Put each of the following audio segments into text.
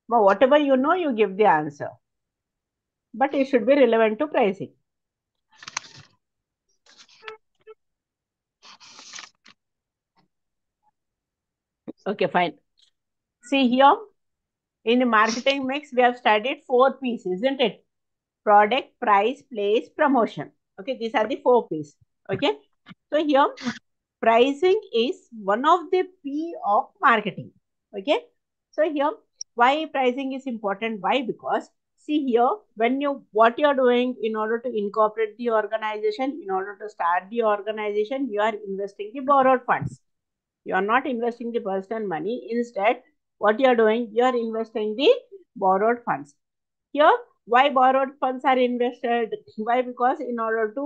But whatever you know, you give the answer. But it should be relevant to pricing. Okay, fine. See here, in the marketing mix, we have studied 4 P's, isn't it? Product, price, place, promotion. Okay, these are the 4 P's. Okay, so here, pricing is one of the P of marketing. Okay, so here, why pricing is important? Why? Because see here, when what you're doing in order to incorporate the organization, in order to start the organization, you are investing the borrowed funds. You are not investing the personal money. Instead, what you are doing, you are investing the borrowed funds. Here, why borrowed funds are invested? Why? Because in order to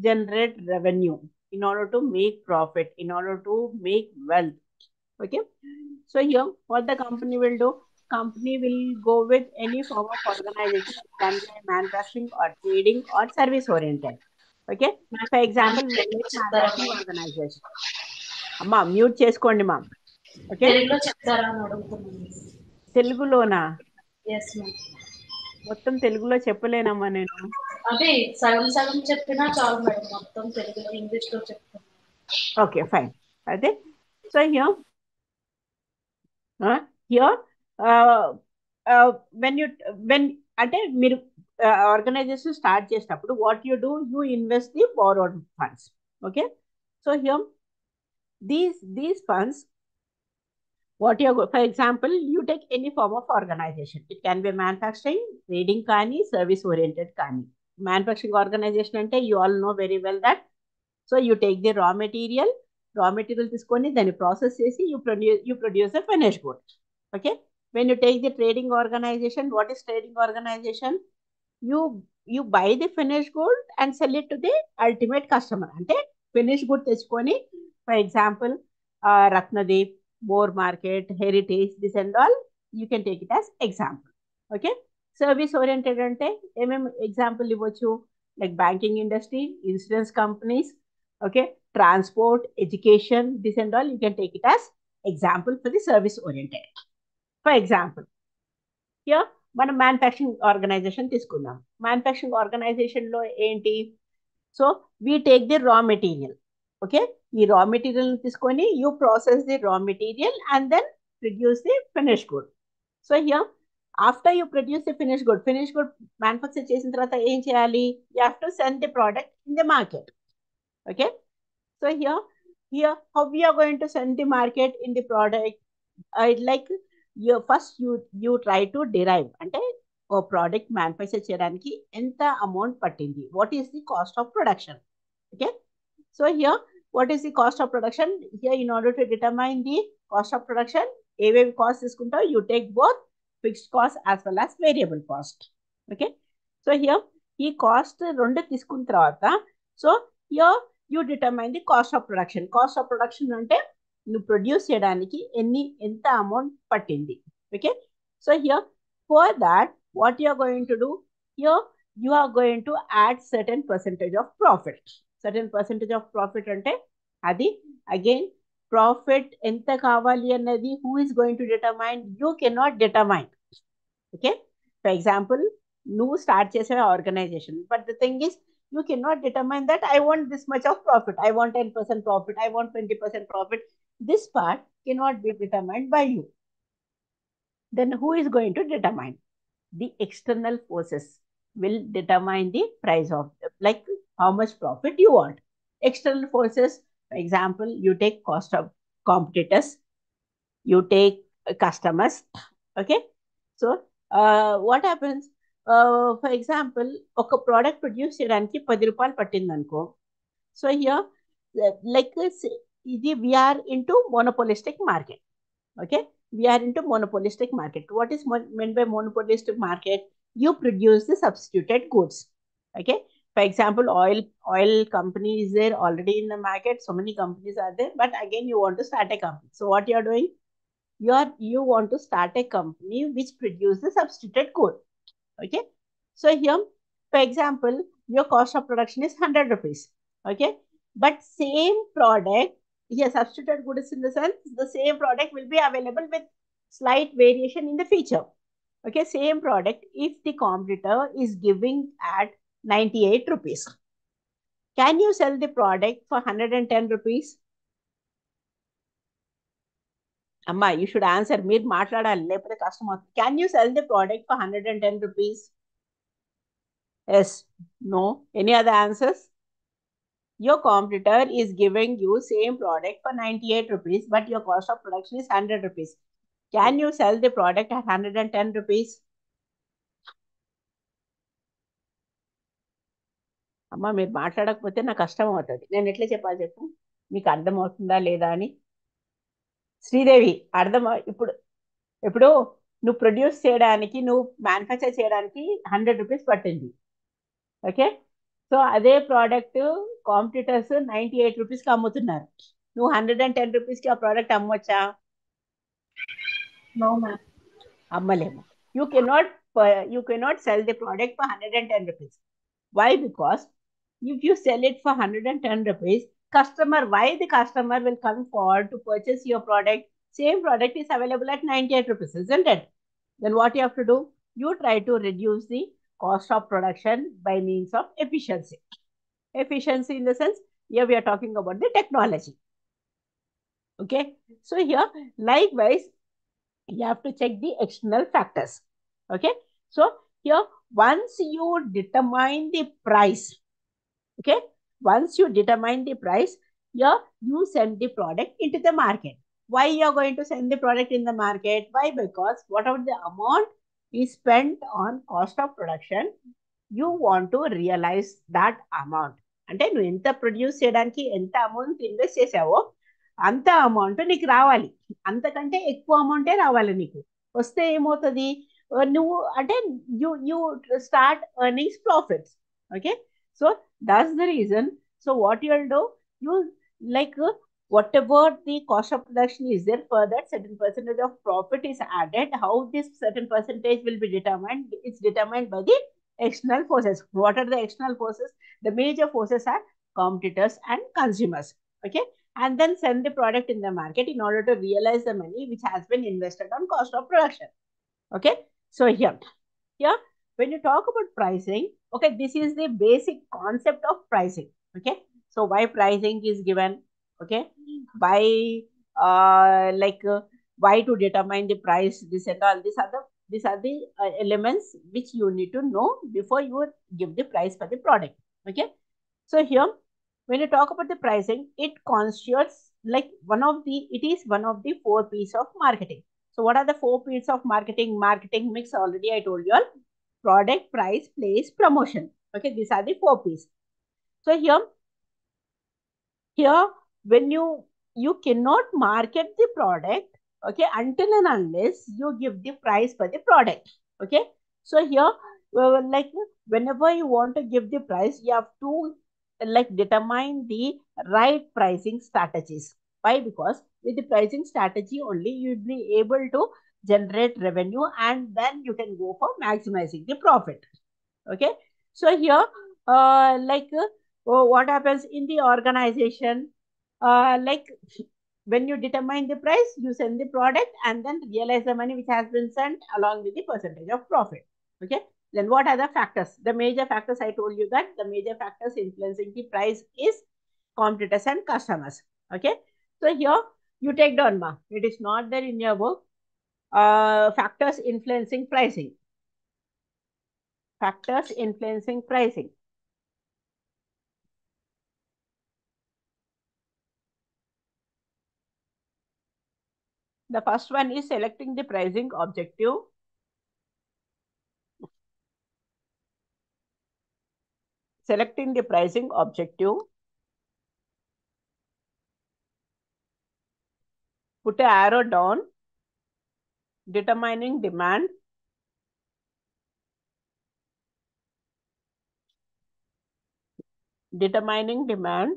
generate revenue, in order to make profit, in order to make wealth. Okay. So here, what the company will do? Company will go with any form of organization. It can be manufacturing or trading or service oriented. Okay. For example, we take చెప్తారా manufacturing madam? organization. అమ్మా mute చేసుకోండి మా. Okay, తెలుగులో చెప్తారా అని అడుగుతున్నాను. తెలుగులోనా? Yes ma'am. మొత్తం తెలుగులో చెప్పలేనమ్మా నేను. అదే సగం సగం చెప్పినా చాలు మేడం, మొత్తం తెలుగులో ఇంగ్లీష్లో చెప్తాను. Okay, fine. అయితే so here when you when అంటే మీరు ఆర్గనైజేషన్ స్టార్ట్ చేసినప్పుడు what you do, you invest the borrowed funds. Okay, so here these funds, what you for example, you take any form of organization. It can be manufacturing, trading kani, service oriented kani. Manufacturing organization ante you all know very well that, so you take the raw material తీసుకొని దాన్ని process చేసి you produce a finished good. Okay, when you take the trading organization, what is trading organization? You buy the finished good and sell it to the ultimate customer. అంటే finished good తెచ్చుకొని, for example, Ratnadeep, More Market, Heritage, this and all, you can take it as example. Okay, service oriented అంటే ఏమేమి example ఇవ్వచ్చు? Like banking industry, insurance companies, okay, transport, education, this and all, you can take it as example for the service oriented. For example, here మనం manufacturing organisation తీసుకుందాం. Manufacturing ఆర్గనైజేషన్లో ఏంటి? So we take the raw material. Okay, ఈ raw material తీసుకొని you process the raw material and then produce the finish good. So here after you produce the finish good manufacture చేసిన తర్వాత ఏం చేయాలి? You have to send the product in the market. Okay, so here how we are going to send the market in the product? Like you try to derive అంటే ఓ product manufacture చేయడానికి ఎంత amount పట్టింది, what is the cost of production. Okay, so here what is the cost of production? Here in order to determine the cost of production, ఏవేవి cost తీసుకుంటావు, you take both fixed cost as well as variable cost. Okay, so here ఈ cost రెండు తీసుకున్న తర్వాత, so here you determine the cost of production. Cost of production అంటే నువ్వు produce చేయడానికి ఎంత అమౌంట్ పట్టింది. ఓకే, so here for that what you are going to do, here you are going to add certain percentage of profit. Certain percentage of profit అంటే అది again profit ఎంత కావాలి అన్నది who is going to determine? You cannot determine. Okay, for example నువ్వు start చేసే organisation, but the thing is you cannot determine that I want this much of profit, I want 10% profit, I want 20% profit. This part cannot be determined by you. Then who is going to determine? The external forces will determine the price of, like how much profit you want. External forces, for example, you take cost of competitors, you take customers. Okay, so what happens? For example ఒక product produce చేయడానికి 10 రూపాయలు పట్టింది అనుకో. So here like ఇది we are into monopolistic market. Okay, we are into monopolistic market. What is meant by monopolistic market? You produce the substituted goods. Okay, for example, oil company is there already in the market, so many companies are there, but again you want to start a company. So what you are doing, you want to start a company which produce the substituted good. Okay, so here for example your cost of production is 100 rupees. Okay, but same product, yes, substituted good is in the sense the same product will be available with slight variation in the feature. Okay, same product, if the competitor is giving at 98 rupees, can you sell the product for 110 rupees? Amma, you should answer. మీరు మాట్లాడాలి లేకపోతే కష్టం అవుతుంది. Can you sell the product for 110 rupees? Yes, no. Any other answers? Your competitor is giving you same product for 98 rupees, but your cost of production is 100 rupees. Can you sell the product at 110 rupees? అమ్మ మీరు మాట్లాడకపోతే నాకు కష్టం అవుతుంది. నేను ఎట్లా చెప్పాలి చెప్పు, మీకు అర్థం అవుతుందా లేదా అని. శ్రీదేవి, అర్థం ఇప్పుడు ఇప్పుడు నువ్వు ప్రొడ్యూస్ చేయడానికి, నువ్వు మ్యానుఫ్యాక్చర్ చేయడానికి 100 రూపీస్ పట్టింది. ఓకే, సో అదే ప్రోడక్ట్ కాంపిటీటర్స్ 98 రూపీస్కి అమ్ముతున్నారు. నువ్వు 110 రూపీస్కి ఆ ప్రోడక్ట్ అమ్మొచ్చా? No, ma'am. అమ్మలేము. You cannot sell the product for 110 rupees. Why? Because if you sell it for 110 rupees, why the customer will come forward to purchase your product? Same product is available at 98 rupees, isn't it? Then what you have to do? You try to reduce the cost of production by means of efficiency. Efficiency in the sense, here we are talking about the technology. Okay, so here likewise you have to check the external factors. Okay, so here once you determine the price, okay, once you determine the price, here you send the product into the market. Why you are going to send the product in the market? Why? Because whatever the amount is spent on cost of production, you want to realize that amount. అంటే నువ్వు ఎంత produce చేయడానికి ఎంత amount invest చేసావో అంత amount నీకు రావాలి. అంతకంటే ఎక్కువ అమౌంటే రావాలి నీకు. వస్తే ఏమవుతుంది, నువ్వు అంటే you start earnings profits. Okay, so that's the reason. So what you'll do, you like whatever the cost of production is there, for that certain percentage of profit is added. How this certain percentage will be determined? It's determined by the external forces. What are the external forces? The major forces are competitors and consumers. Okay, and then send the product in the market in order to realize the money which has been invested on cost of production. Okay, so here when you talk about pricing, okay, this is the basic concept of pricing. Okay, so why pricing is given, okay, why why to determine the price, this and all, these are the elements which you need to know before you give the price for the product. Okay, so here when you talk about the pricing, it constitutes like it is one of the 4 P's of marketing. So what are the 4 P's of marketing? Marketing mix, already I told you all: product, price, place, promotion. Okay, these are the 4 P's. So here when you cannot market the product, okay, until and unless you give the price for the product. Okay, so here like whenever you want to give the price, you have to like determine the right pricing strategies. Why? Because with the pricing strategy only you will be able to generate revenue, and then you can go for maximizing the profit. Okay, so here what happens in the organization, like when you determine the price, you send the product and then realize the money which has been sent along with the percentage of profit. Okay, then what are the factors? The major factors, I told you that the major factors influencing the price is competitors and customers. Okay, so here you take down, ma, it is not there in your book. Factors influencing pricing. Factors influencing pricing. The first one is selecting the pricing objective. Selecting the pricing objective. Put an arrow down. Determining demand. Determining demand.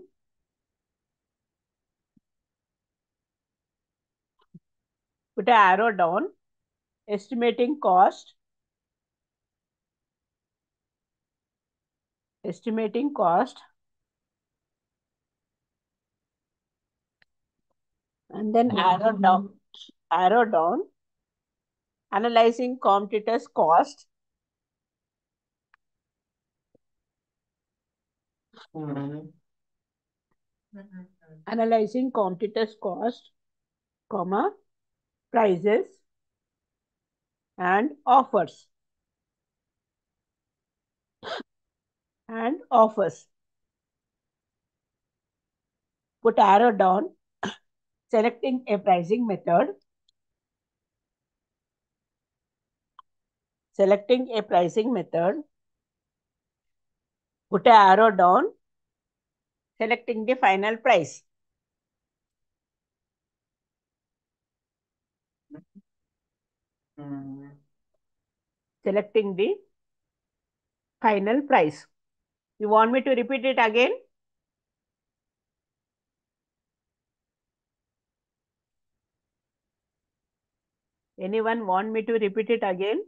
Put an arrow down. Estimating cost. Estimating cost. And then arrow down. Arrow down. Analyzing competitors' cost. Analyzing competitors' cost, comma, prices and offers. And offers. Put arrow down, selecting a pricing method. Selecting a pricing method. Put an arrow down, selecting the final price. Selecting the final price. You want me to repeat it again? Anyone want me to repeat it again?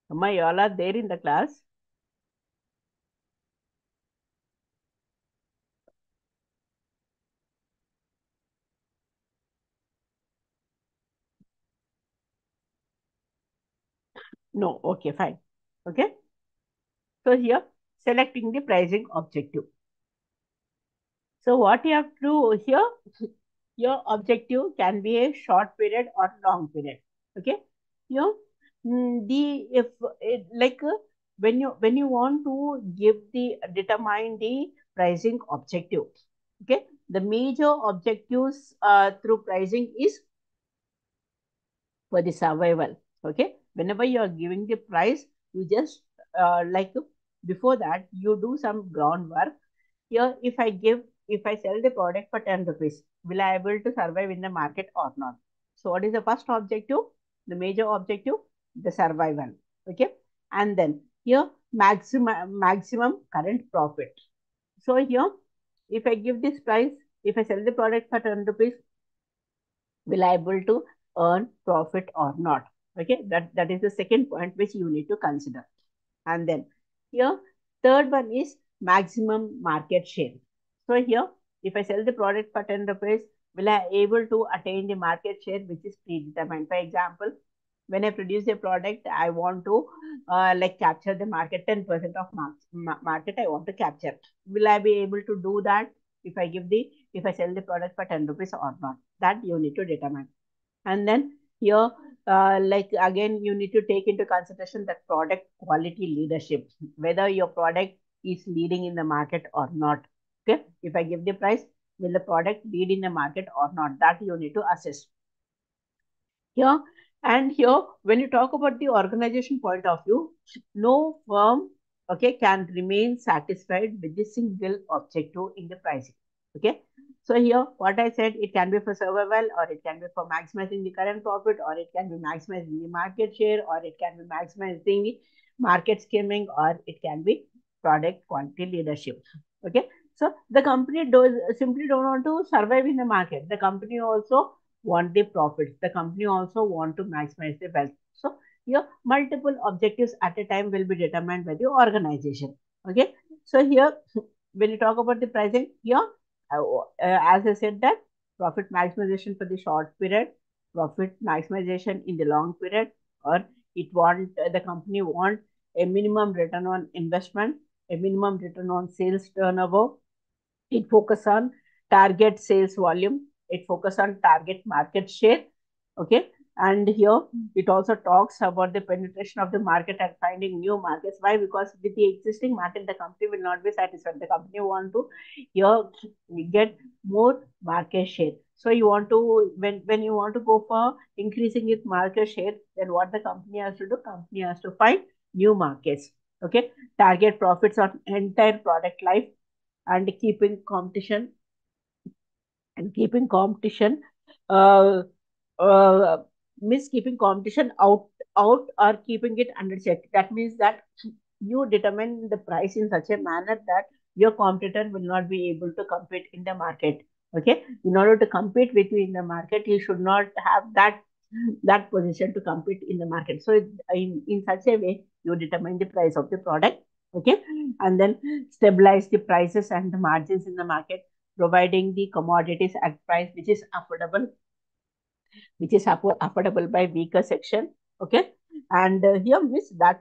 Amma, you all are there in the class? No. Okay, fine. Okay. So here, selecting the pricing objective. So what you have to do here, your objective can be a short period or long period. Okay. Here, the if it, like when you want to give the determine the pricing objective. Okay. The major objectives through pricing is for the survival. Okay, whenever you are giving the price, you just before that you do some groundwork. Here, if I sell the product for 10 rupees, will I able to survive in the market or not? So what is the first objective? The major objective, the survival. Okay, and then here, maximum current profit. So here, if I give this price, if I sell the product for 10 rupees, will I able to earn profit or not? Okay, that is the second point which you need to consider. And then here, third one is maximum market share. So here, if I sell the product for 10 rupees, will I able to attain the market share which is predetermined? For example, when I produce a product, I want to capture the market, 10% of market I want to capture. Will I be able to do that if I sell the product for 10 rupees or not? That you need to determine. And then here, again, you need to take into consideration that product quality leadership, whether your product is leading in the market or not. Okay, if I give the price, will the product lead in the market or not? That you need to assess. Here and here, when you talk about the organization point of view, no firm, okay, can remain satisfied with the single objective in the pricing. Okay, so here what I said, it can be for survival, or it can be for maximizing the current profit, or it can be maximizing the market share, or it can be maximizing the market skimming, or it can be product quantity leadership. Okay, so the company does simply don't want to survive in the market. The company also want the profits. The company also want to maximize the wealth. So here multiple objectives at a time will be determined by the organization. Okay. So here when you talk about the pricing, here as I said that profit maximization for the short period, profit maximization in the long period, or it want the company want a minimum return on investment, a minimum return on sales turnover. It focus on target sales volume. It focus on target market share. Okay. And here it also talks about the penetration of the market and finding new markets. Why? Because with the existing market, the company will not be satisfied. The company want to here get more market share. So you want to when you want to go for increasing its market share, then what the company has to do? Company has to find new markets. Okay. Target profits on entire product life, and keeping competition uh, uh, means keeping competition out or keeping it under check. That means that you determine the price in such a manner that your competitor will not be able to compete in the market. Okay, in order to compete with you in the market, you should not have that position to compete in the market. So in such a way, you determine the price of the product. Okay, and then stabilize the prices and the margins in the market. providing the commodities at price which is affordable, affordable by weaker section. Okay, and here means that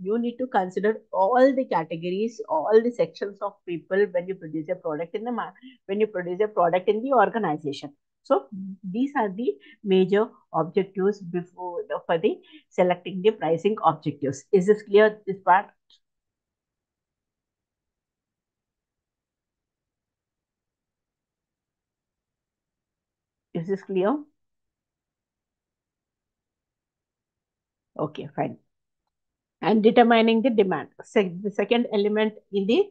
you need to consider all the categories, all the sections of people when you produce a product in the when you produce a product in the organization. So these are the major objectives for the selecting the pricing objectives. Is this clear, this part? Is this clear? Okay, fine. And determining the demand. The second element in the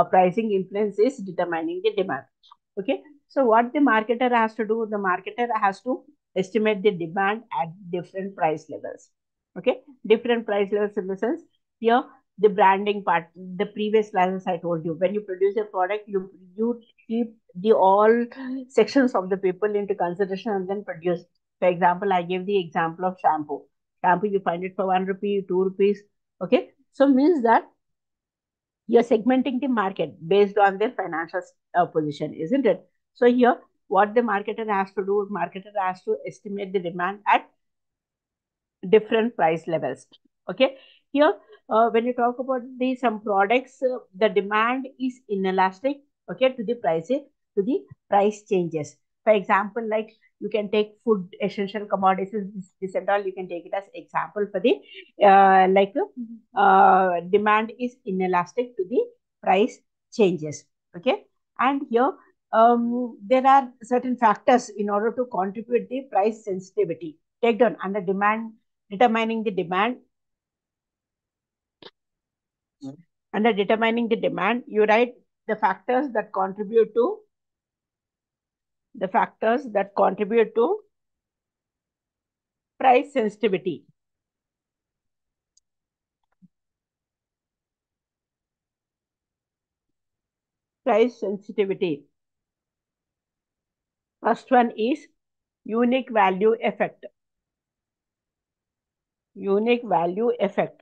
pricing influence is determining the demand. Okay, so what the marketer has to do, the marketer has to estimate the demand at different price levels. Okay, different price levels in the sense, here the branding part, the previous classes I told you, when you produce a product, you keep the all sections of the people into consideration and then produce. For example, I gave the example of shampoo. Shampoo, you find it for 1 rupee, 2 rupees. Okay, so means that you're segmenting the market based on their financial position, isn't it? So here, what the marketer has to do, marketer has to estimate the demand at different price levels. Okay, here when you talk about the some products, the demand is inelastic. Okay, to the price changes. For example, like you can take food essential commodities, this and all, you can take it as example for the demand is inelastic to the price changes. Okay, and here there are certain factors in order to contribute the price sensitivity. Take down under demand, determining the demand. Under determining the demand, you write the factors that contribute to price sensitivity. Price sensitivity. First one is unique value effect. Unique value effect.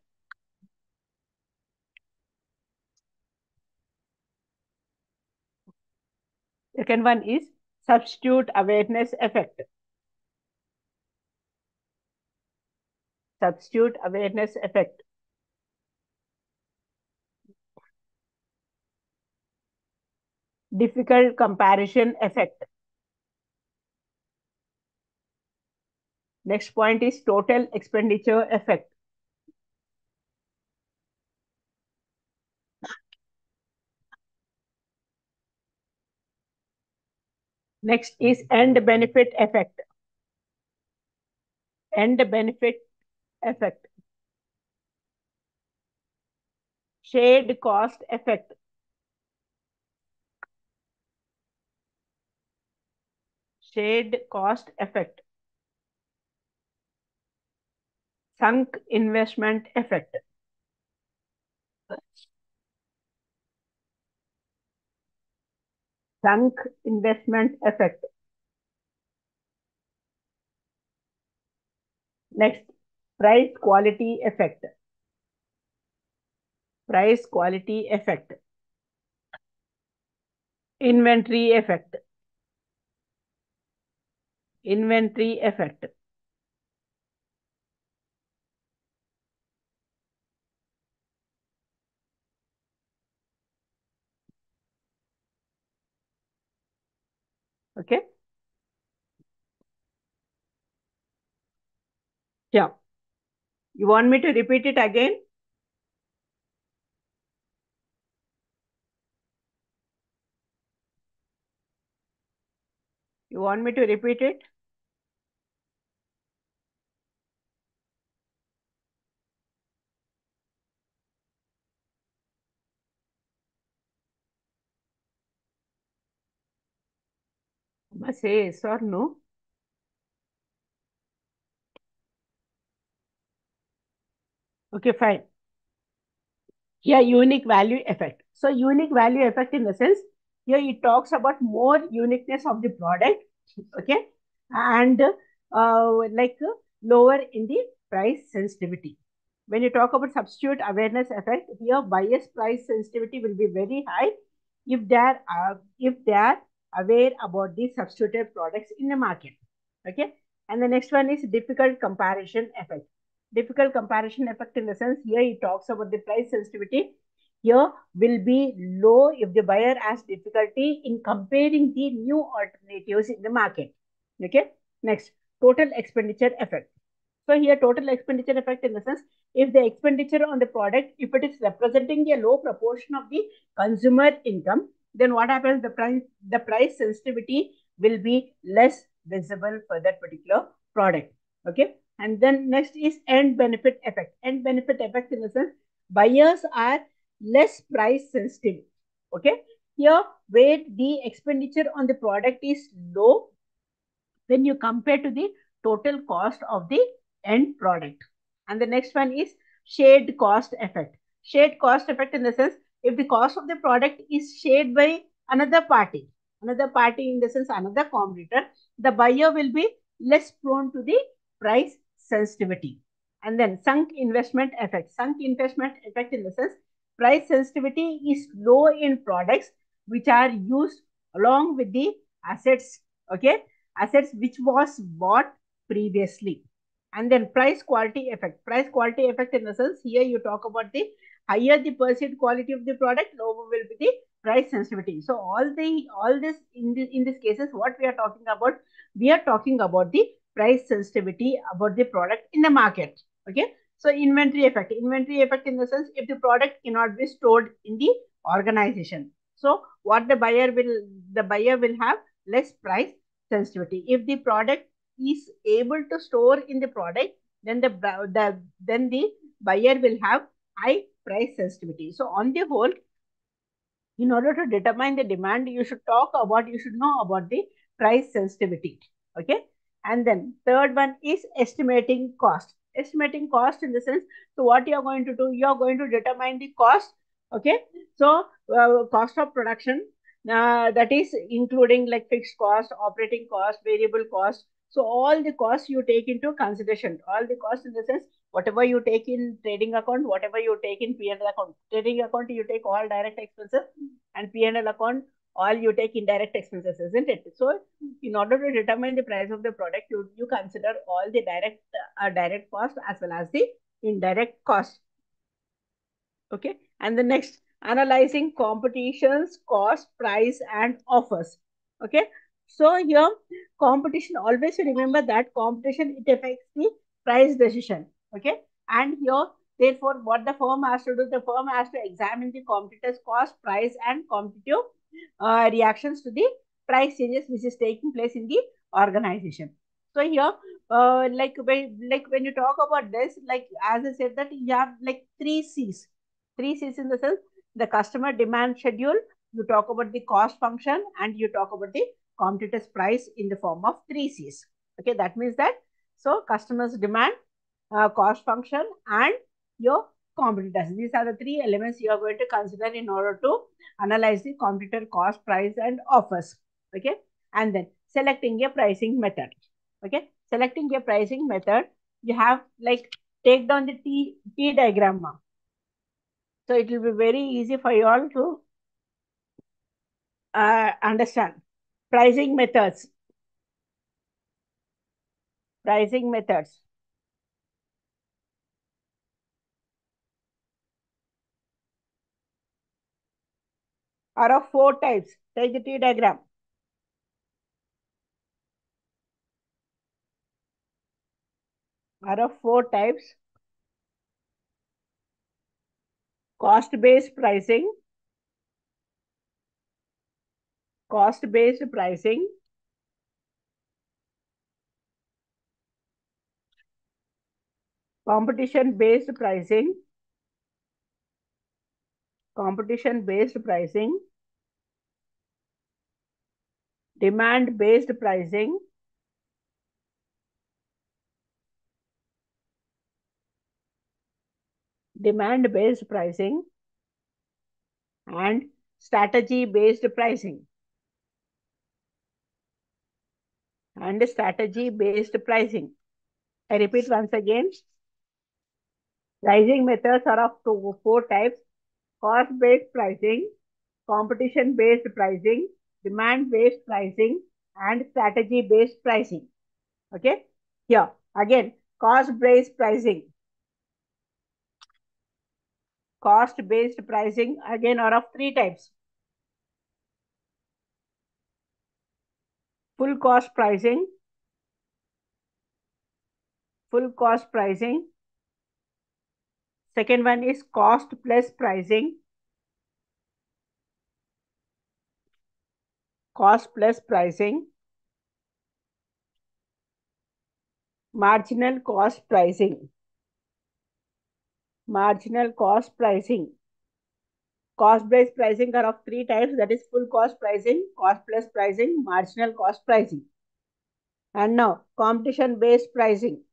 Second one is substitute awareness effect. Substitute awareness effect. Difficult comparison effect. Next point is total expenditure effect. Next is end benefit effect. End benefit effect. Shared cost effect. Shared cost effect. Sunk investment effect. Sunk investment effect. Next, price quality effect. Price quality effect. Inventory effect. Inventory effect. Okay. Yeah. You want me to repeat it again? You want me to repeat it? Must say yes or no. Okay, fine. Here, unique value effect. So, unique value effect in the sense, here it talks about more uniqueness of the product. Okay, and lower in the price sensitivity. When you talk about substitute awareness effect, here bias price sensitivity will be very high. if they are aware about the substituted products in the market. Okay, and the next one is difficult comparison effect. Difficult comparison effect in the sense here it talks about the price sensitivity. Here will be low if the buyer has difficulty in comparing the new alternatives in the market. Okay, next, total expenditure effect. So here total expenditure effect in the sense if the expenditure on the product, if it is representing a low proportion of the consumer income, then what happens? The price sensitivity will be less visible for that particular product. Okay. And then next is end benefit effect. End benefit effect in the sense buyers are less price sensitive. Okay. Here where the expenditure on the product is low when you compare to the total cost of the end product. And the next one is shared cost effect. Shared cost effect in the sense if the cost of the product is shared by another party in the sense another competitor, the buyer will be less prone to the price sensitivity. And then sunk investment effect. Sunk investment effect in the sense price sensitivity is low in products which are used along with the assets. Okay, assets which was bought previously. And then price quality effect. Price quality effect in the sense here you talk about the higher the perceived quality of the product, lower will be the price sensitivity. So all this in this cases what we are talking about, we are talking about the price sensitivity about the product in the market. Okay. So inventory effect. Inventory effect in the sense if the product cannot be stored in the organization. So what the buyer will have less price sensitivity. If the product is able to store in the product, then the buyer will have high price sensitivity. So on the whole, in order to determine the demand, you should know about the price sensitivity. Okay. And then third one is estimating cost. Estimating cost in the sense, so what you are going to do, you are going to determine the cost. Okay. So cost of production, that is including like fixed cost, operating cost, variable cost. So all the costs you take into consideration, all the costs in the sense whatever you take in trading account, whatever you take in P&L account. Trading account you take all direct expenses, and P&L account all you take indirect expenses, isn't it? So in order to determine the price of the product, you consider all the direct cost as well as the indirect cost. Okay. And the next, analyzing competitions, cost, price, and offers. Okay. So here, competition, always remember that competition, it affects the price decision. Okay. And here, therefore, what the firm has to do, the firm has to examine the competitor's cost, price, and competitive reactions to the price changes which is taking place in the organization. So here, when you talk about this, like as I said, that you have like three C's. Three C's in the sense the customer demand schedule, you talk about the cost function, and you talk about the competitor's price in the form of three C's. Okay, that means that so customers demand, cost function, and your competitors. These are the three elements you are going to consider in order to analyze the competitor cost, price, and offers. Okay, and then selecting a pricing method. Okay, selecting a pricing method, you have like take down the T diagram. So it will be very easy for you all to understand. Pricing methods. Pricing methods are of four types. Take the T diagram. Are of four types. Cost-based pricing. Cost-based pricing. Competition-based pricing. Competition-based pricing. Demand-based pricing. Demand-based pricing. And strategy-based pricing. And strategy-based pricing. I repeat once again. Pricing methods are of four types: cost-based pricing, competition-based pricing, demand-based pricing, and strategy-based pricing. Okay. Here, again, cost-based pricing. Cost-based pricing, again, are of three types. Full cost pricing, second one is cost plus pricing, marginal cost pricing, cost based pricing are of three types, that is full cost pricing, cost plus pricing, marginal cost pricing. And now competition based pricing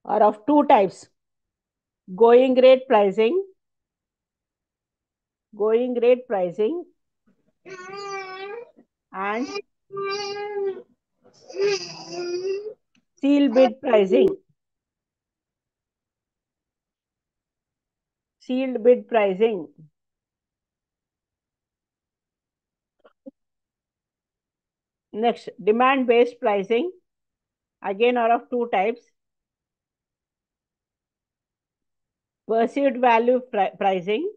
are of two types, going rate pricing and seal bid pricing. Sealed bid pricing. Next, demand based pricing, again are of two types, perceived value pricing,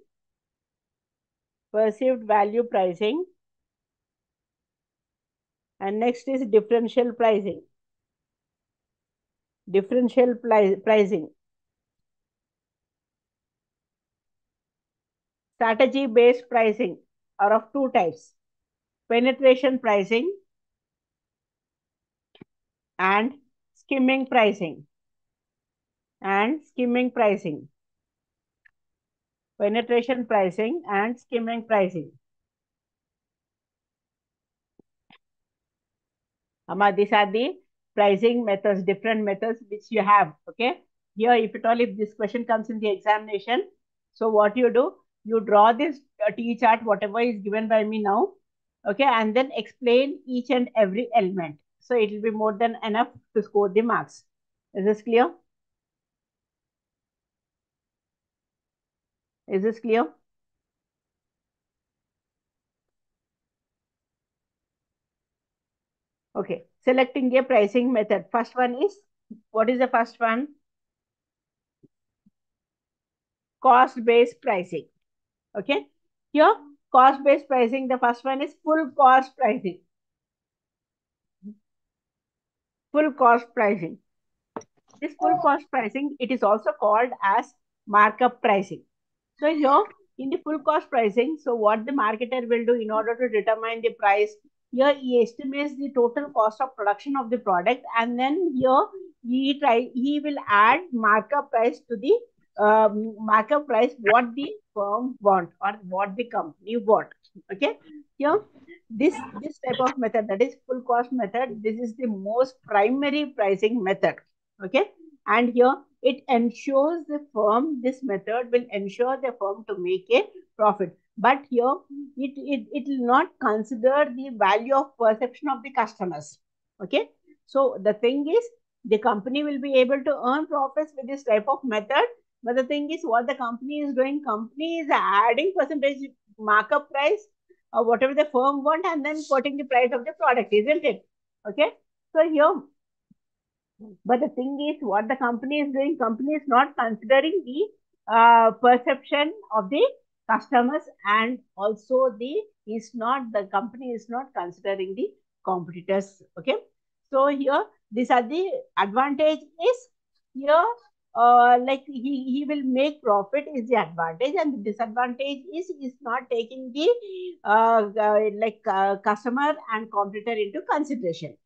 and next is differential pricing. Pricing. Strategy based pricing are of two types, penetration pricing and skimming pricing. Penetration pricing and skimming pricing. These are the pricing methods, different methods which you have. Okay. Here, if at all, if this question comes in the examination, so what you do, you draw this T chart, whatever is given by me now. Okay. And then explain each and every element. So it will be more than enough to score the marks. Is this clear? Is this clear? Okay. Selecting a pricing method. First one is, what is the first one? Cost-based pricing. Okay. Here, cost-based pricing, the first one is full cost pricing. This full cost pricing, it is also called as markup pricing. So here, in the full cost pricing, so what the marketer will do in order to determine the price, here he estimates the total cost of production of the product, and then here he will add markup price to the what the firm want or what the company want. Okay. Here, this type of method, that is full cost method, this is the most primary pricing method. Okay. And here it ensures the firm, this method will ensure the firm to make a profit. But here it will not consider the value of perception of the customers. Okay. So the thing is, the company will be able to earn profits with this type of method. But the thing is, what the company is doing, company is adding percentage markup price or whatever the firm want, and then putting the price of the product, isn't it? Okay. So here, but the thing is, what the company is doing, company is not considering the perception of the customers, and also the company is not considering the competitors. Okay. So here, these are the advantage is here, like he will make profit is the advantage, and the disadvantage is not taking the customer and competitor into consideration.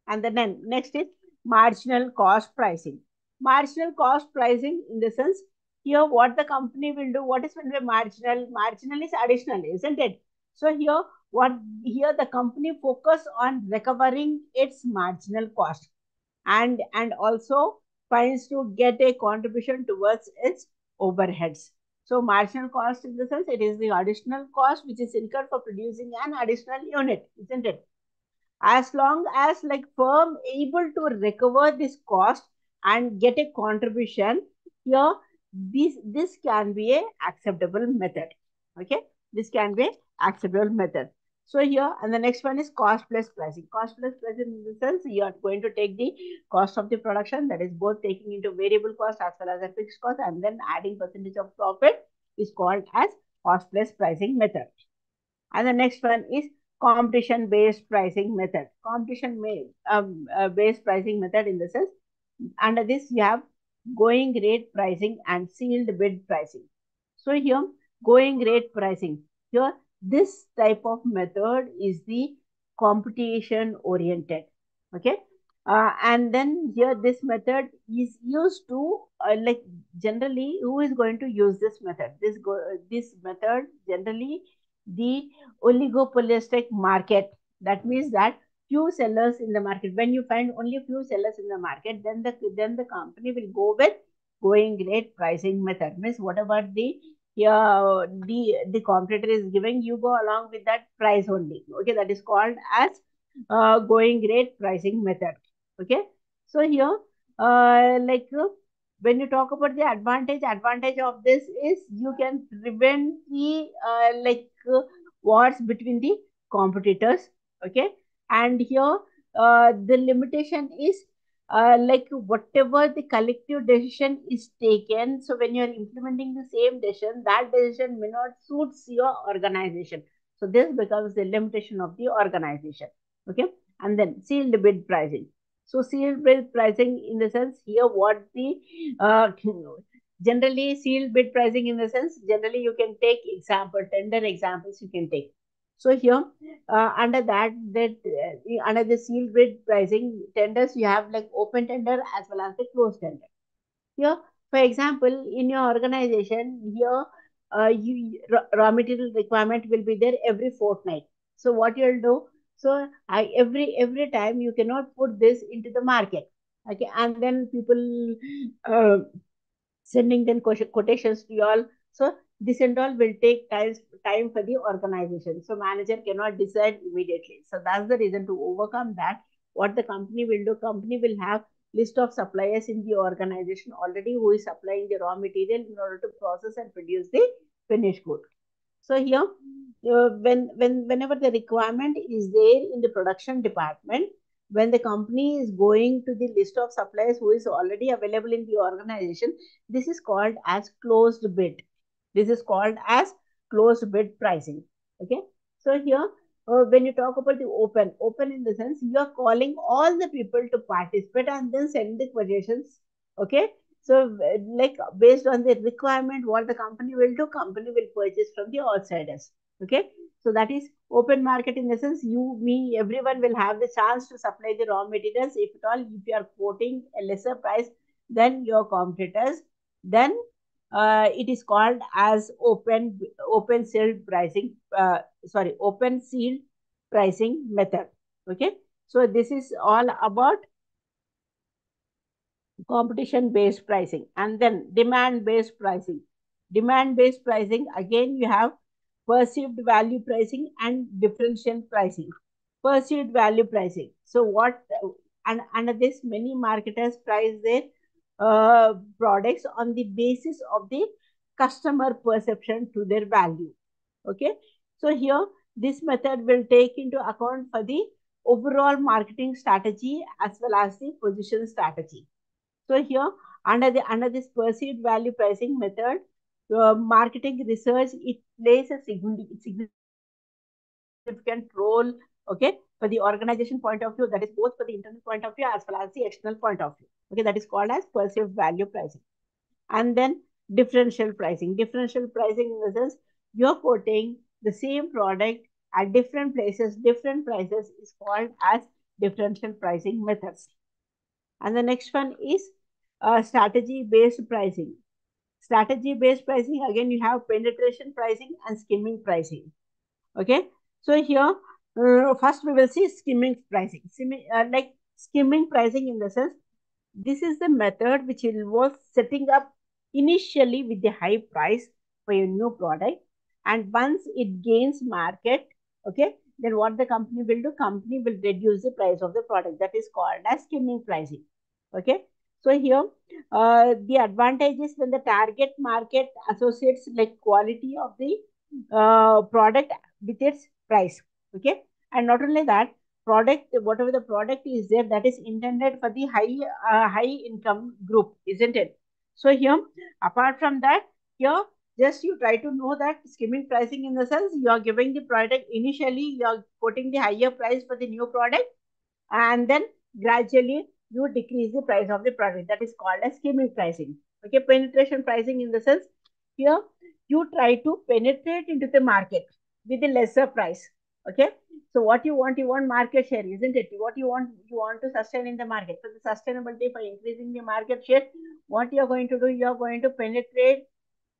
And then next is marginal cost pricing. Marginal cost pricing, in the sense, here what the company will do, what is meant by marginal? Marginal is additional, isn't it? So here the company focus on recovering its marginal cost, and also finds to get a contribution towards its overheads. So marginal cost, in the sense, it is the additional cost which is incurred for producing an additional unit, isn't it? As long as like firm able to recover this cost and get a contribution, here this can be a acceptable method. Okay. this can be acceptable method. So here, and the next one is cost plus pricing. Cost plus pricing in the sense you are going to take the cost of the production, that is both taking into variable cost as well as a fixed cost, and then adding percentage of profit is called as cost plus pricing method. And the next one is competition based pricing method. Based pricing method in the sense, under this you have going rate pricing and sealed bid pricing. So here, going rate pricing, here this type of method is the competition oriented. Okay. And then here this method is used to like, generally who is going to use this method? This method generally the oligopolistic market. That means that few sellers in the market. When you find only few sellers in the market, then the company will go with going rate pricing method. Means whatever the competitor is giving, you go along with that price only. Okay, that is called as going rate pricing method. Okay, so here when you talk about the advantage of this is you can prevent the wars between the competitors. Okay, and here the limitation is whatever the collective decision is taken. So when you are implementing the same decision, that decision may not suits your organization. So this becomes the limitation of the organization. Okay, and then sealed bid pricing. So sealed bid pricing in the sense here what the uh, generally sealed bid pricing in the sense, generally you can take example, tender examples you can take. So here under under the sealed bid pricing tenders, you have like open tender as well as the closed tender. Here, for example, in your organization, here raw material requirement will be there every fortnight. So what you'll do? So every time you cannot put this into the market. Okay, and then people uh, sending them quotations to you all. So this and all will take time for the organization. So manager cannot decide immediately. So that's the reason to overcome that. What the company will do, company will have list of suppliers in the organization already who is supplying the raw material in order to process and produce the finished good. So here, whenever the requirement is there in the production department, when the company is going to the list of suppliers who is already available in the organization, this is called as closed bid. This is called as closed bid pricing. Okay. So here, when you talk about the open in the sense you are calling all the people to participate and then send the quotations. Okay. So, like based on the requirement, what the company will do, company will purchase from the outsiders. Okay. So that is open market in the sense you, me, everyone will have the chance to supply the raw materials. If at all, if you are quoting a lesser price than your competitors, then it is called as open sealed pricing. Open sealed pricing method. Okay. So this is all about competition based pricing. And then demand based pricing. Demand based pricing, again you have perceived value pricing and differential pricing. Perceived value pricing, so what and under this many marketers price their products on the basis of the customer perception to their value. Okay, so here this method will take into account for the overall marketing strategy as well as the position strategy. So here, under this perceived value pricing method, marketing research, it plays a significant role. Okay, for the organization point of view, that is both for the internal point of view as well as the external point of view. Okay, that is called as perceived value pricing. And then differential pricing. Differential pricing in the sense you're quoting the same product at different places, different prices is called as differential pricing methods. And the next one is strategy based pricing. Strategy based pricing, again, you have penetration pricing and skimming pricing. Okay. So here, first we will see skimming pricing. Skimming pricing in the sense, this is the method which involves setting up initially with the high price for your new product. And once it gains market, okay, then what the company will do, company will reduce the price of the product. That is called as skimming pricing. Okay. So here, the advantage is when the target market associates like quality of the product with its price. Okay, and not only that, product, whatever the product is there, that is intended for the high income group, isn't it? So here, apart from that, here just you try to know that skimming pricing in the sense you are giving the product initially, you are quoting the higher price for the new product, and then gradually you decrease the price of the product. That is called as skimming pricing. Okay, penetration pricing in the sense here you try to penetrate into the market with a lesser price. Okay, so what you want market share, isn't it? What you want to sustain in the market. So the sustainability for increasing the market share, what you are going to do, you are going to penetrate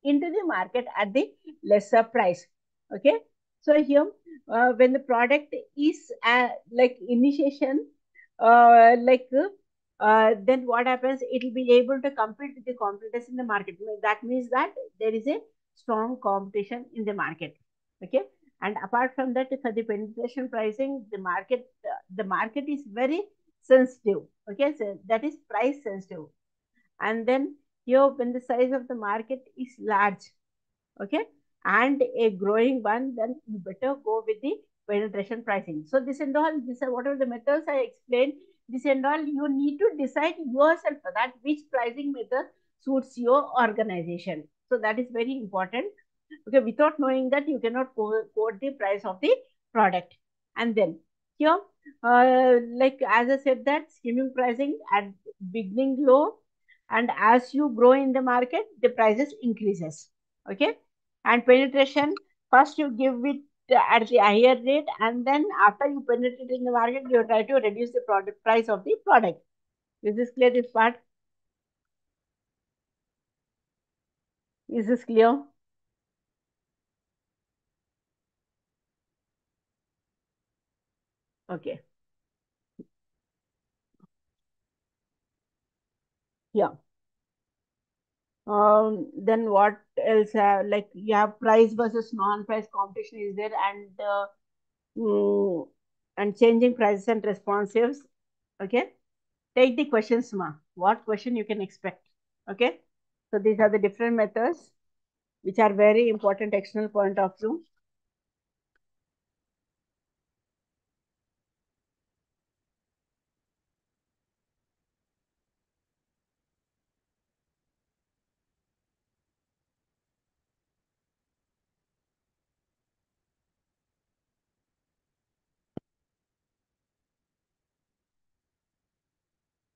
into the market at the lesser price. Okay, so here when the product is like initiation, then what happens, it will be able to compete with the competitors in the market. That means that there is a strong competition in the market. Okay, and apart from that, for the penetration pricing, the market is very sensitive. Okay, so that is price sensitive. And then here when the size of the market is large, okay, and a growing one, then you better go with the penetration pricing. So this and all, this are whatever the methods I explained, this and all you need to decide yourself for that which pricing method suits your organization. So that is very important. Okay, without knowing that, you cannot quote the price of the product. And then here, like as I said, that skimming pricing at beginning low, and as you grow in the market, the prices increases. Okay, and penetration, first you give it at the higher rate, and then after you penetrate in the market, you try to reduce the product price of the product. Is this clear? This part, is this clear? Okay, yeah. Then what else? Like you have price versus non-price competition is there, mm, and changing prices and responsives. Okay, take the questions, ma. What question you can expect? Okay, so these are the different methods which are very important external point of view.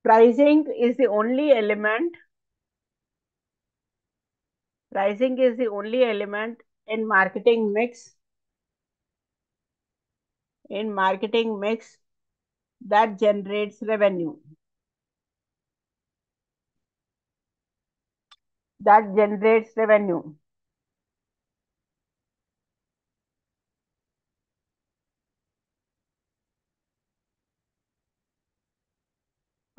Pricing is the only element. Pricing is the only element in marketing mix that generates revenue. That generates revenue.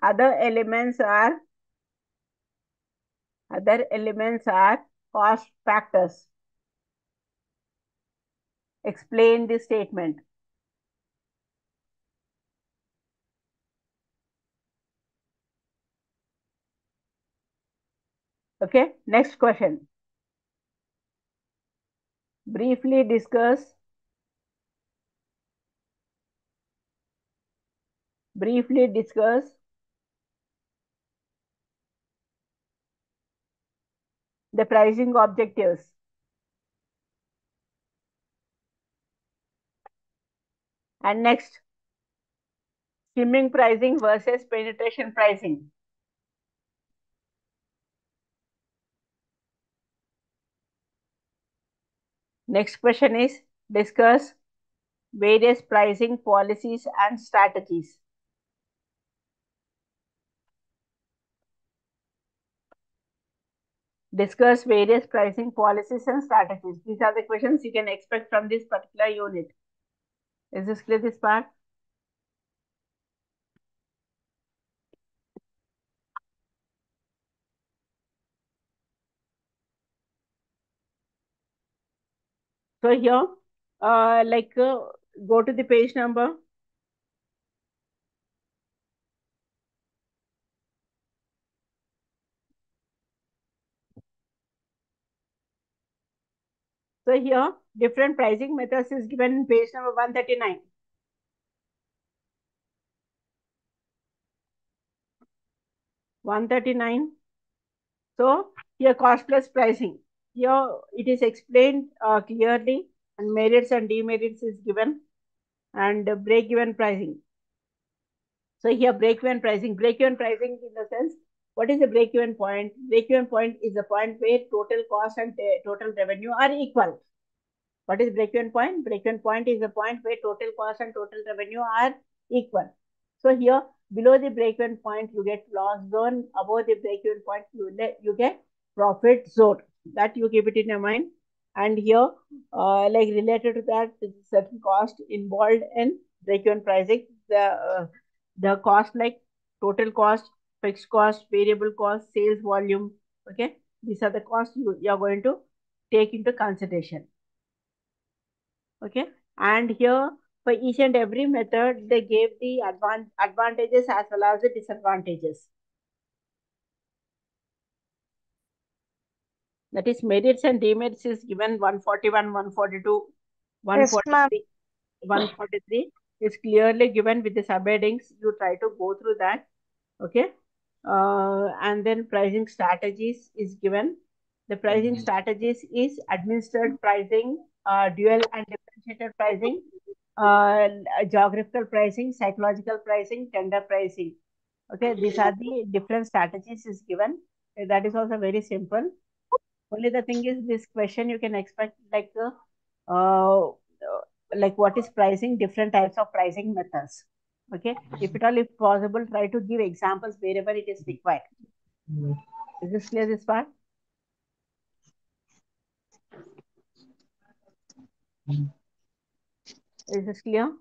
Other elements are other elements are cost factors. Explain the statement. Okay. Next question. Briefly discuss. Briefly discuss the pricing objectives. And next, skimming pricing versus penetration pricing. Next question is discuss various pricing policies and strategies. Discuss various pricing policies and strategies. These are the questions you can expect from this particular unit. Is this clear, this part? So here, go to the page number. So here different pricing methods is given in page number 139. So here cost plus pricing. Here it is explained clearly, and merits and demerits is given, and break-even pricing. So here break-even pricing. Break-even pricing in the sense, what is the break-even point? Break-even point is the point where total cost and total revenue are equal. What is break-even point? Break-even point is the point where total cost and total revenue are equal. So here below the break-even point you get loss zone. Above the break-even point you get profit zone. That you keep it in your mind. And here, like related to that, certain cost involved in break-even pricing. The cost like total cost, fixed cost, variable cost, sales volume. Okay, these are the costs you are going to take into consideration. Okay, and here for each and every method they gave the advantages as well as the disadvantages. That is merits and demerits is given 141, 142, Yes, ma'am. 143, 143 is clearly given with the subheadings. You try to go through that. Okay, and then pricing strategies is given. The pricing strategies is administered pricing, dual and differentiated pricing, geographical pricing, psychological pricing, tender pricing. Okay, these are the different strategies is given. That is also very simple. Only the thing is, this question you can expect uh, like what is pricing, different types of pricing methods. Okay, if at all, if possible, try to give examples wherever it is required. Is this clear, this part? Is this clear?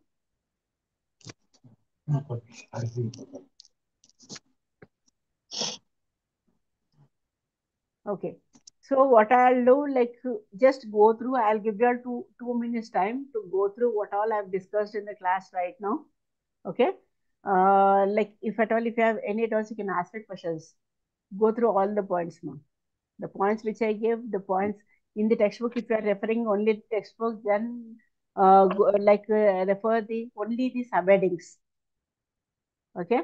Okay. So what I'll do, like just go through, I'll give you all two minutes time to go through what all I've discussed in the class right now. Okay. Like if at all, if you have any doubts, you can ask me questions. Go through all the points, ma'am. The points which I give, the points in the textbook, if you are referring only the textbook, then refer the only the subheadings. Okay.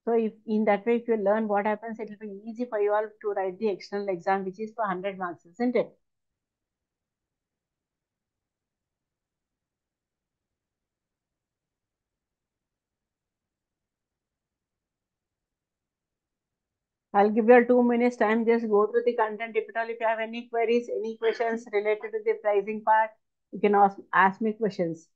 So if in that way, if you learn what happens, it will be easy for you all to write the external exam, which is for 100 marks, isn't it? I'll give you a 2 minutes time. Just go through the content. If at all, if you have any queries, any questions related to the pricing part, you can ask me questions.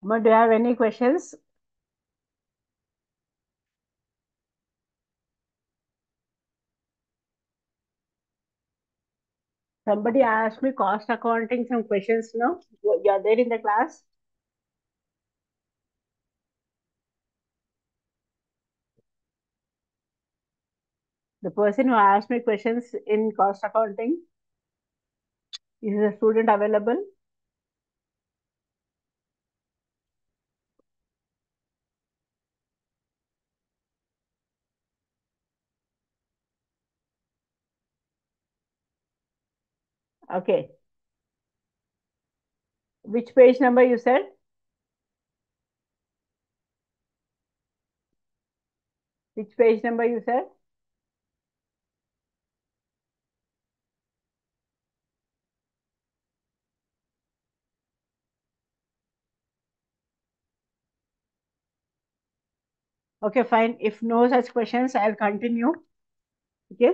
But do you have any questions? Somebody asked me cost accounting some questions now. You're there in the class? The person who asked me questions in cost accounting, is the student available? Okay. Which page number you said? Which page number you said? Okay, fine. If no such questions, I'll continue. Okay.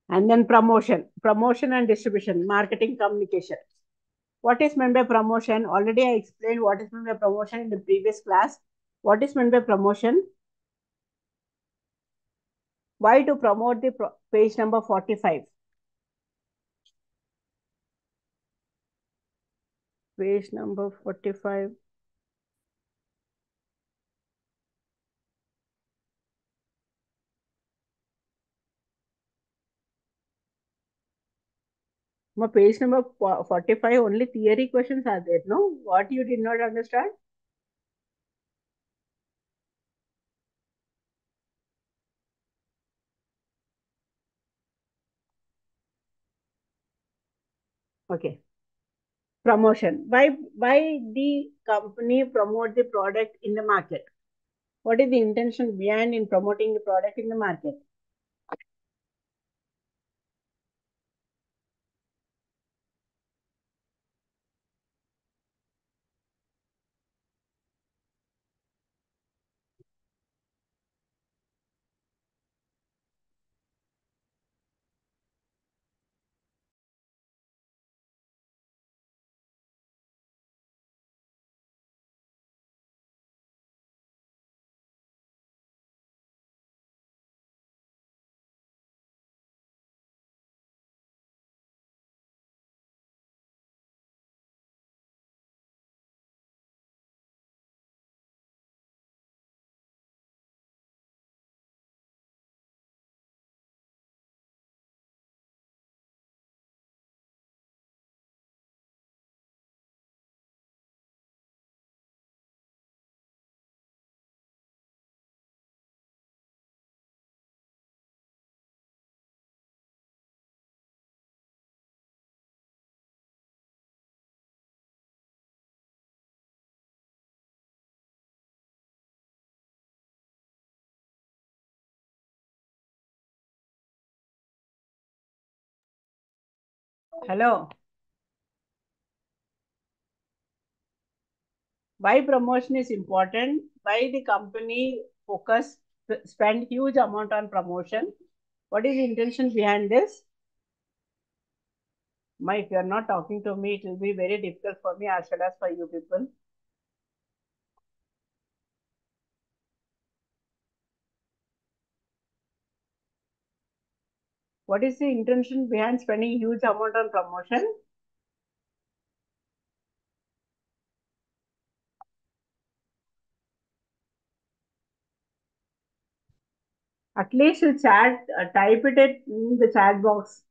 And then promotion and distribution, marketing, communication. What is meant by promotion? Already I explained what is meant by promotion in the previous class. What is meant by promotion? Why to promote the page number 45? Page number 45. Page number 45, only theory questions are there, no? What you did not understand? Okay. Promotion. Why the company promote the product in the market? What is the intention behind in promoting the product in the market? Hello. Why promotion is important? Why the company spend huge amount on promotion? What is the intention behind this? If you are not talking to me, it will be very difficult for me as well as for you people. What is the intention behind spending huge amount on promotion? At least you type it in the chat box.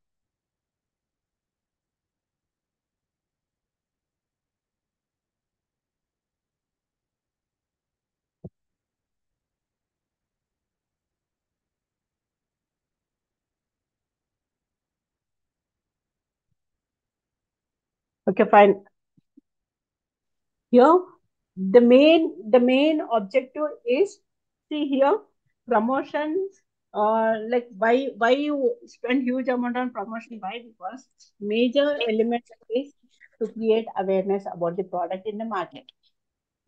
Okay, fine. Here, the main objective is, see here, promotions. Like why you spend huge amount on promotion? Why? Because major element is to create awareness about the product in the market.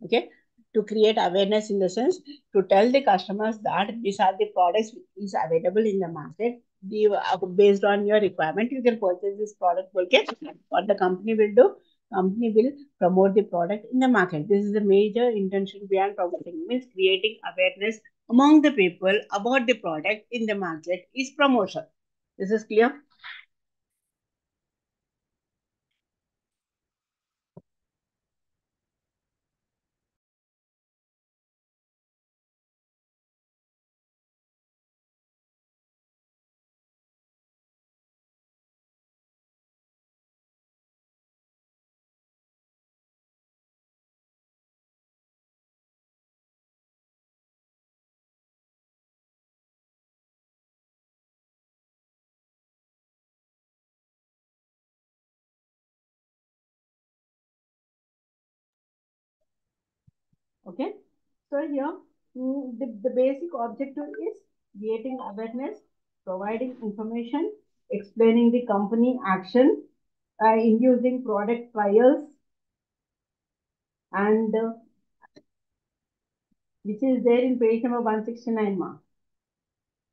Okay, to create awareness in the sense to tell the customers that these are the products which is available in the market. Based on your requirement, you can purchase this product. Okay, what the company will do? Company will promote the product in the market. This is the major intention behind promoting, means creating awareness among the people about the product in the market is promotion. This is clear. Okay. So here, the basic objective is creating awareness, providing information, explaining the company action, inducing product trials, and which is there in page number 169, ma.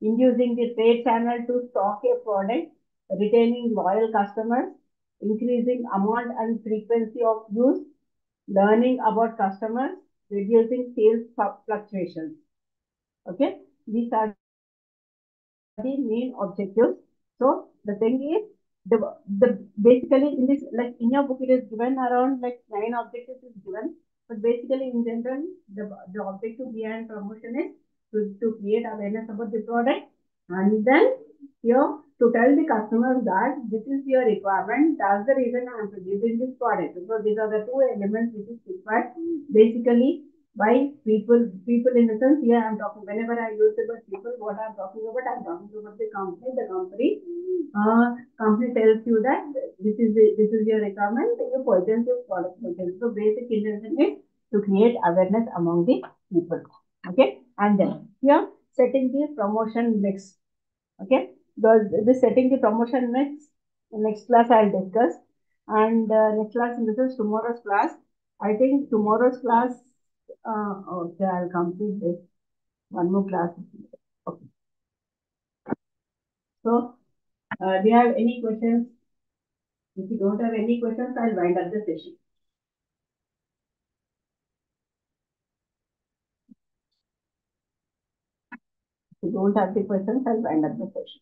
Inducing the trade channel to stock a product, retaining loyal customers, increasing amount and frequency of use, learning about customers, reducing sales fluctuations. Okay, these are the main objectives. So the thing is, the basically in this, like in your book it is given around like 9 objectives is given, but basically in general the objective behind promotion is to create awareness about the product, and then here to tell the customers that this is your requirement, that's the reason I am producing this product. So these are the two elements which is required basically by people in the sense. Here I'm talking, whenever I use the word people, what I'm talking about the company. The company tells you that this is your requirement, you purchase your product. So basic intention is to create awareness among the people. Okay, and then here setting the promotion mix. Okay, the setting the promotion mix, next class I'll discuss. And next class, this is tomorrow's class. I think tomorrow's class, okay, I'll complete this. One more class. Okay. So, do you have any questions? If you don't have any questions, I'll wind up the session. If you don't have the questions, I'll wind up the session.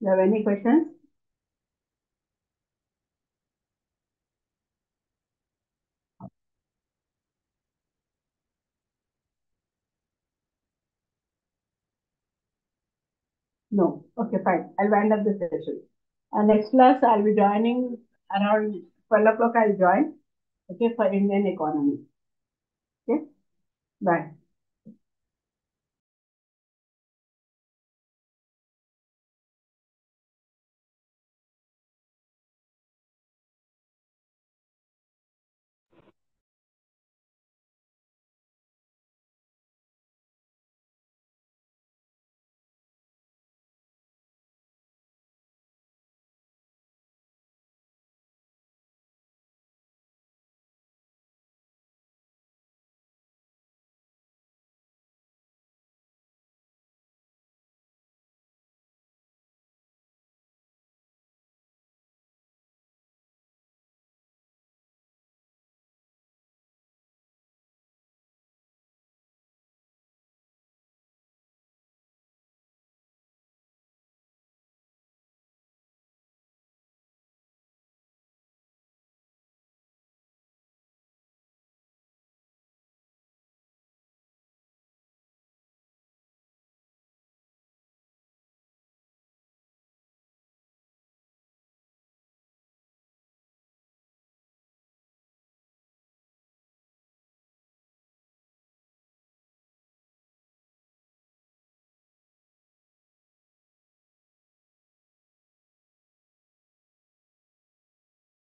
Do you have any questions? No. Okay, fine. I'll wind up the session. Next class, I'll be joining around 12 o'clock. I'll join. Okay, for Indian economy. Okay, bye.